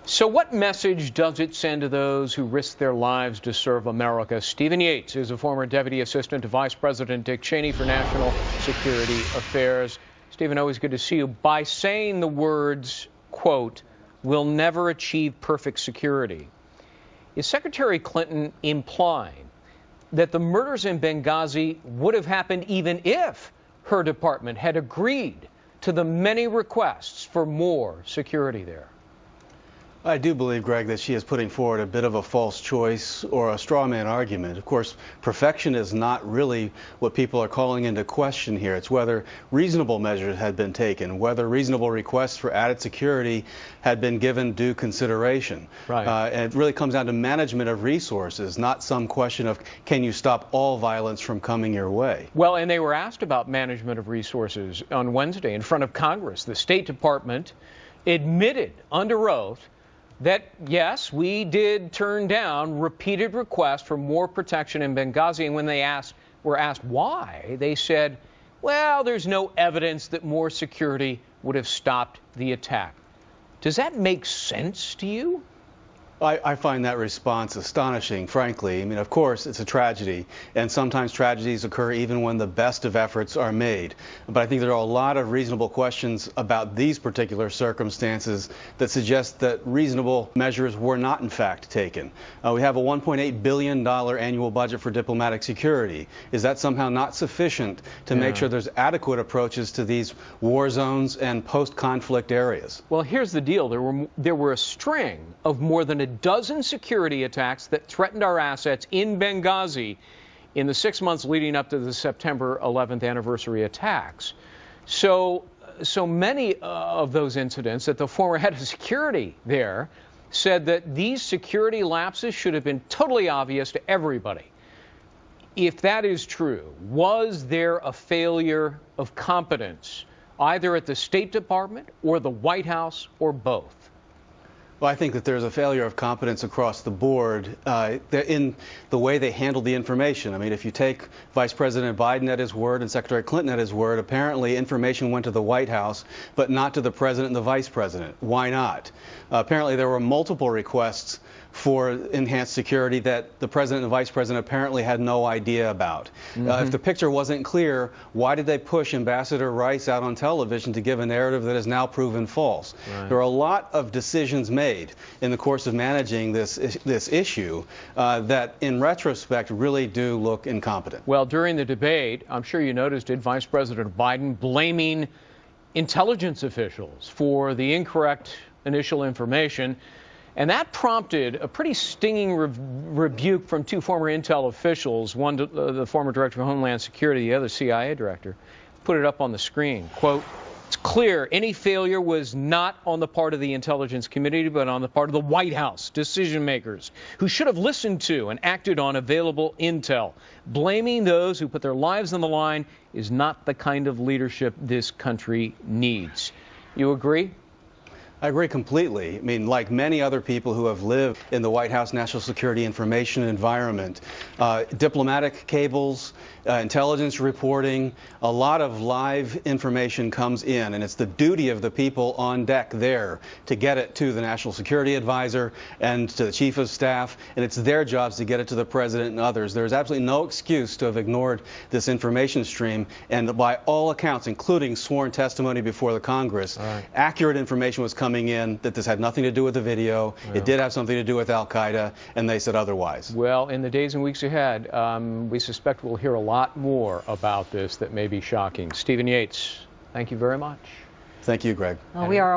So what message does it send to those who risk their lives to serve America? Stephen Yates is a former Deputy Assistant to Vice President Dick Cheney for National Security Affairs. Stephen, always good to see you. By saying the words, quote, "we'll never achieve perfect security," is Secretary Clinton implying that the murders in Benghazi would have happened even if her department had agreed to the many requests for more security there? I do believe, Greg, that she is putting forward a bit of a false choice or a straw man argument. Of course, perfection is not really what people are calling into question here. It's whether reasonable measures had been taken, whether reasonable requests for added security had been given due consideration. Right. And it really comes down to management of resources, not some question of can you stop all violence from coming your way. Well, and they were asked about management of resources on Wednesday in front of Congress. The State Department admitted under oath that, yes, we did turn down repeated requests for more protection in Benghazi. And when they were asked why, they said, well, there's no evidence that more security would have stopped the attack. Does that make sense to you? I find that response astonishing, frankly. I mean, of course, it's a tragedy, and sometimes tragedies occur even when the best of efforts are made. But I think there are a lot of reasonable questions about these particular circumstances that suggest that reasonable measures were not, in fact, taken. We have a $1.8 billion annual budget for diplomatic security. Is that somehow not sufficient to make sure there's adequate approaches to these war zones and post-conflict areas? Well, here's the deal. There were a string of more than a dozen security attacks that threatened our assets in Benghazi in the 6 months leading up to the September 11th anniversary attacks. So many of those incidents that the former head of security there said that these security lapses should have been totally obvious to everybody. If that is true, was there a failure of competence either at the State Department or the White House or both? Well, I think that there's a failure of competence across the board in the way they handled the information. I mean, if you take Vice President Biden at his word and Secretary Clinton at his word, apparently information went to the White House, but not to the President and the Vice President. Why not? Apparently, there were multiple requests for enhanced security that the President and the Vice President apparently had no idea about. If the picture wasn't clear, why did they push Ambassador Rice out on television to give a narrative that is now proven false? Right. There are a lot of decisions made in the course of managing this issue that, in retrospect, really do look incompetent. Well, during the debate, I'm sure you noticed it, Vice President Biden blaming intelligence officials for the incorrect initial information. And that prompted a pretty stinging rebuke from two former intel officials, one the former director of Homeland Security, the other CIA director. Put it up on the screen. Quote, "It's clear any failure was not on the part of the intelligence community, but on the part of the White House decision makers who should have listened to and acted on available intel. Blaming those who put their lives on the line is not the kind of leadership this country needs." You agree? I agree completely. I mean, like many other people who have lived in the White House national security information environment, diplomatic cables, intelligence reporting, a lot of live information comes in, and it's the duty of the people on deck there to get it to the National Security Advisor and to the Chief of Staff, and it's their jobs to get it to the President and others. There's absolutely no excuse to have ignored this information stream, and by all accounts, including sworn testimony before the Congress, accurate information was coming in that this had nothing to do with the video. It did have something to do with Al-Qaeda, and they said otherwise. Well, in the days and weeks ahead, we suspect we'll hear a lot more about this that may be shocking. Stephen Yates, thank you very much. Thank you, Greg. Well, we are